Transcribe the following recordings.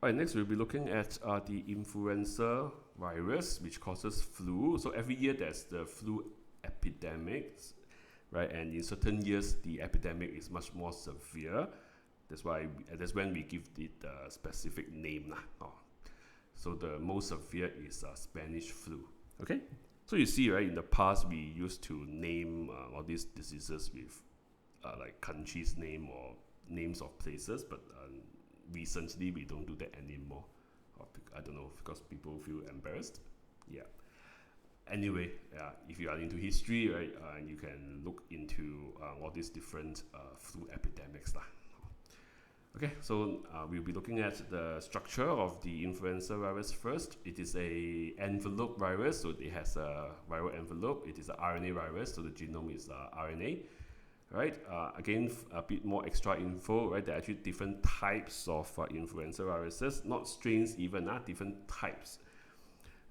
Alright, next we'll be looking at the influenza virus, which causes flu. So every year there's the flu epidemics, right? And in certain years the epidemic is much more severe. That's when we give it a specific name lah. So the most severe is Spanish flu. Okay. So you see, right? In the past we used to name all these diseases with like countries' name or names of places, but recently we don't do that anymore. I don't know, because people feel embarrassed. Yeah. Anyway, if you are into history, right, you can look into all these different flu epidemics lah. Okay, so we'll be looking at the structure of the influenza virus first. It is a envelope virus, so it has a viral envelope. It is an RNA virus, so the genome is RNA. Right, again, a bit more extra info, right? There are actually different types of influenza viruses, not strains even, different types.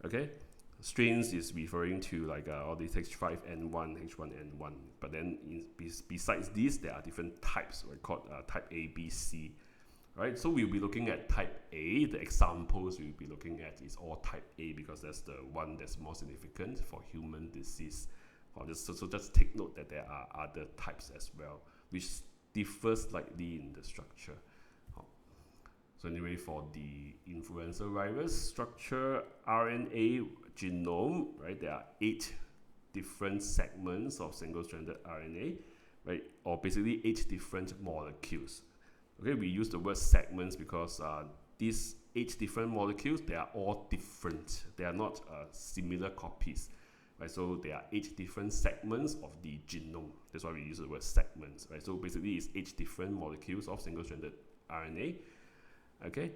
Okay, strains is referring to like all these H5N1, H1N1, but then besides these, there are different types, right, called type A, B, C. Right, so we'll be looking at type A. The examples we'll be looking at is all type A because that's the one that's more significant for human disease. So just take note that there are other types as well, which differ slightly in the structure. So anyway, for the influenza virus structure, RNA genome, right? There are 8 different segments of single-stranded RNA, right? Or basically 8 different molecules. Okay, we use the word segments because these 8 different molecules, they are all different. They are not similar copies. Right, so there are 8 different segments of the genome. That's why we use the word segments. Right, so basically it's 8 different molecules of single-stranded RNA. Okay,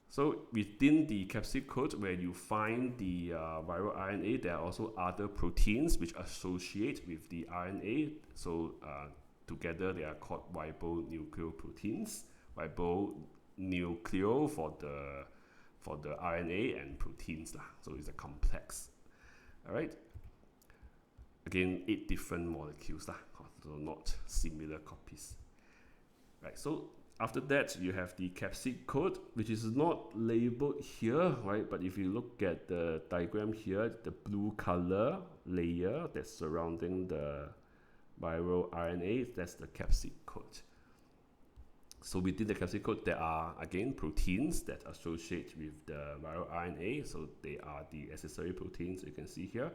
so within the capsid coat where you find the viral RNA, there are also other proteins which associate with the RNA. So together they are called ribonucleoproteins. Ribonucleo for the RNA and proteins lah. So it's a complex. All right. Again, 8 different molecules lah, so not similar copies. Right, so after that you have the capsid coat, which is not labeled here, right? But if you look at the diagram here, the blue color layer that's surrounding the viral RNA, that's the capsid coat. So within the capsid coat, there are again proteins that associate with the viral RNA. So they are the accessory proteins you can see here,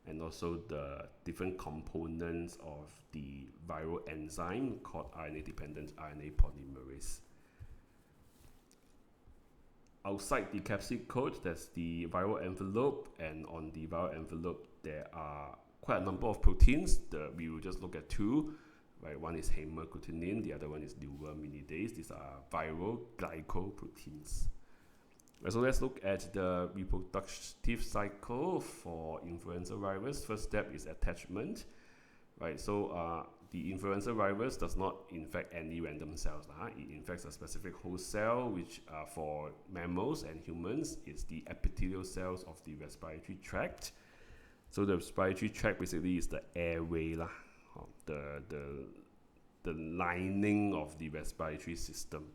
and also the different components of the viral enzyme called RNA-dependent RNA polymerase. Outside the capsid coat, there's the viral envelope, and on the viral envelope, there are quite a number of proteins. We will just look at 2. Right, one is hemagglutinin, the other one is neuraminidase. These are viral glycoproteins. So let's look at the reproductive cycle for influenza virus. First step is attachment. Right, so the influenza virus does not infect any random cells. It infects a specific host cell, which for mammals and humans is the epithelial cells of the respiratory tract. So the respiratory tract basically is the airway, the lining of the respiratory system.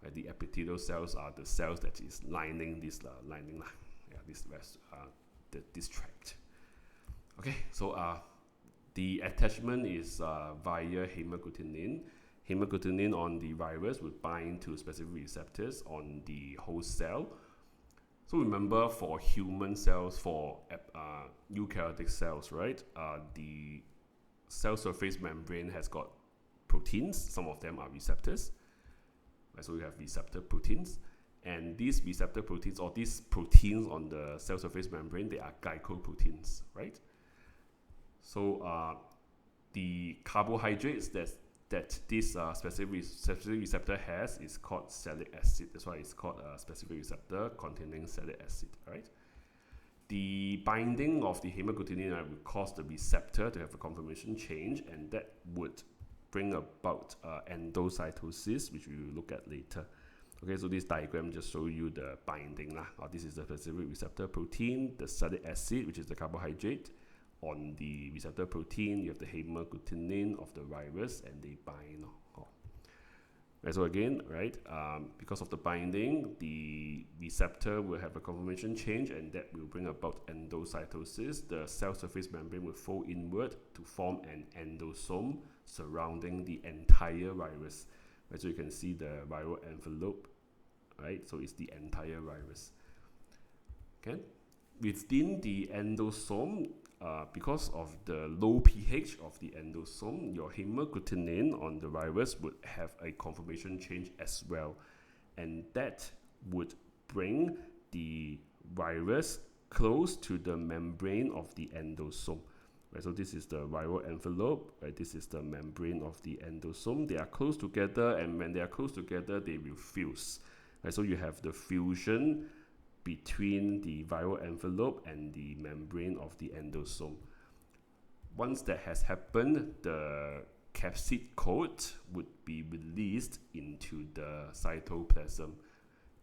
Right, the epithelial cells are the cells that is lining this this tract. Okay, so the attachment is via hemagglutinin. Hemagglutinin on the virus would bind to specific receptors on the host cell. So remember, for human cells, for eukaryotic cells, right, the cell surface membrane has got proteins. Some of them are receptors. Right, so we have receptor proteins, and these receptor proteins, or these proteins on the cell surface membrane, they are glycoproteins, right? So the carbohydrates that this specific receptor has is called salic acid. That's why it's called a specific receptor containing salic acid, right? The binding of the hemagglutinin would cause the receptor to have a conformation change, and that would bring about endocytosis, which we will look at later. Okay, so this diagram just shows you the binding. This is the specific receptor protein, the salic acid, which is the carbohydrate. On the receptor protein, you have the hemagglutinin of the virus, and they bind. Right, so again, right, because of the binding, the receptor will have a conformation change, and that will bring about endocytosis. The cell surface membrane will fold inward to form an endosome surrounding the entire virus. Right, so you can see the viral envelope, right? So it's the entire virus. Okay, within the endosome, because of the low pH of the endosome, your hemagglutinin on the virus would have a conformation change as well, and that would bring the virus close to the membrane of the endosome. Right, so this is the viral envelope, right? This is the membrane of the endosome. They are close together, and when they are close together, they will fuse. Right, so you have the fusion between the viral envelope and the membrane of the endosome. Once that has happened, the capsid coat would be released into the cytoplasm.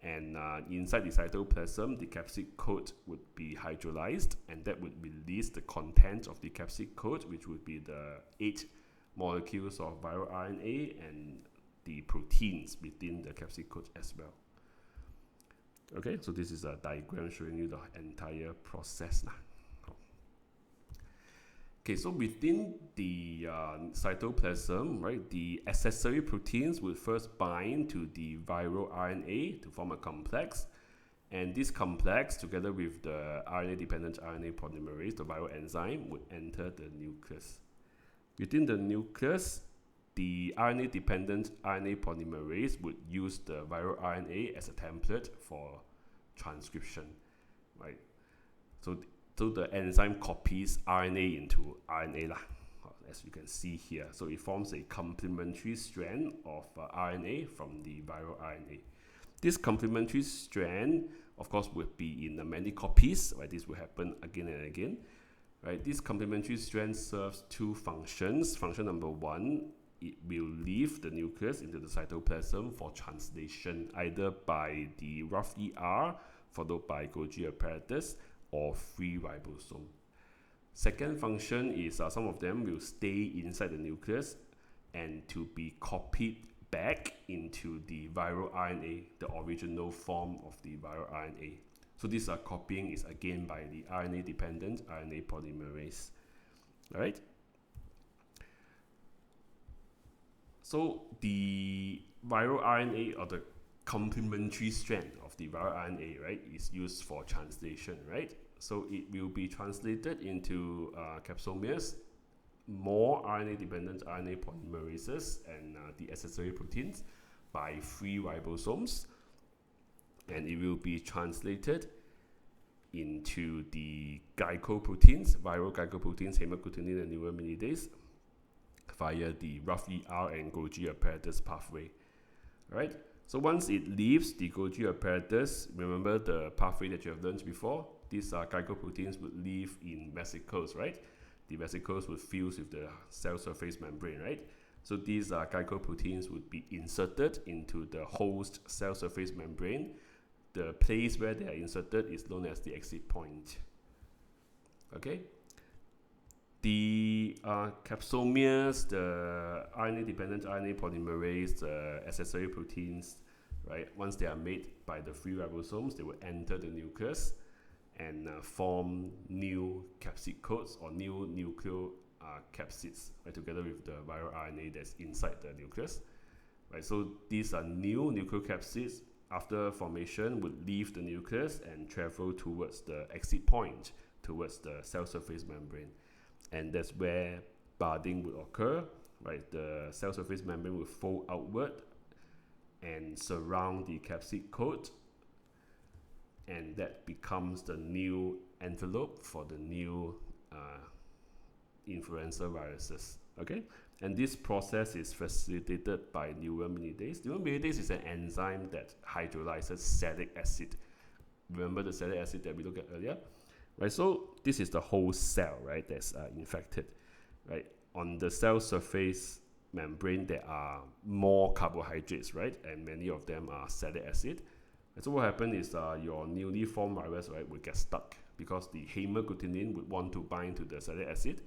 And inside the cytoplasm, the capsid coat would be hydrolyzed, and that would release the content of the capsid coat, which would be the 8 molecules of viral RNA and the proteins within the capsid coat as well. Okay, so this is a diagram showing you the entire process. Okay, so within the cytoplasm, right, the accessory proteins will first bind to the viral RNA to form a complex. And this complex, together with the RNA-dependent RNA polymerase, the viral enzyme, would enter the nucleus. Within the nucleus, the RNA-dependent RNA polymerase would use the viral RNA as a template for transcription, right? So the enzyme copies RNA into RNA, as you can see here. So it forms a complementary strand of RNA from the viral RNA. This complementary strand, of course, would be in many copies, right? This will happen again and again, right? This complementary strand serves two functions. Function number one, it will leave the nucleus into the cytoplasm for translation, either by the rough ER followed by Golgi apparatus or free ribosome. Second function is some of them will stay inside the nucleus and to be copied back into the viral RNA, the original form of the viral RNA. So this copying is again by the RNA-dependent RNA polymerase. All right. So the viral RNA, or the complementary strand of the viral RNA, right, is used for translation, right? So it will be translated into capsomeres, more RNA-dependent RNA polymerases, and the accessory proteins by free ribosomes, and it will be translated into the glycoproteins, viral glycoproteins, hemagglutinin and neuraminidase, via the rough ER and Golgi apparatus pathway. All right. So once it leaves the Golgi apparatus, remember the pathway that you have learned before. These glycoproteins would leave in vesicles, right? The vesicles would fuse with the cell surface membrane, right? So these glycoproteins would be inserted into the host cell surface membrane. The place where they are inserted is known as the exit point. Okay. The capsomeres, the RNA-dependent RNA polymerase, the accessory proteins, right? Once they are made by the free ribosomes, they will enter the nucleus and form new capsid coats or new nucleocapsids, right, together with the viral RNA that's inside the nucleus. Right, so these are new nucleocapsids. After formation, would leave the nucleus and travel towards the exit point, towards the cell surface membrane. And that's where budding would occur, right? The cell surface membrane will fold outward and surround the capsid coat, and that becomes the new envelope for the new influenza viruses, okay? And this process is facilitated by neuraminidase. Neuraminidase is an enzyme that hydrolyzes salicylic acid. Remember the salicylic acid that we looked at earlier? Right, so this is the whole cell, right, that's infected, right? On the cell surface membrane, there are more carbohydrates, right? And many of them are salicylic acid. And so what happens is your newly formed virus, right, will get stuck because the hemagglutinin would want to bind to the salicylic acid.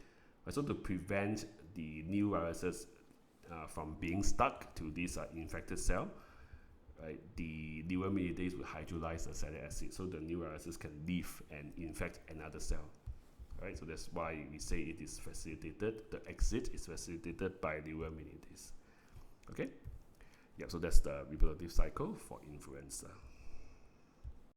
Right? So to prevent the new viruses from being stuck to this infected cell, right, the neuraminidase will hydrolyze the salicylic acid, so the new viruses can leave and infect another cell. Right, so that's why we say it is facilitated. The exit is facilitated by neuraminidase. Okay, yeah. So that's the reproductive cycle for influenza.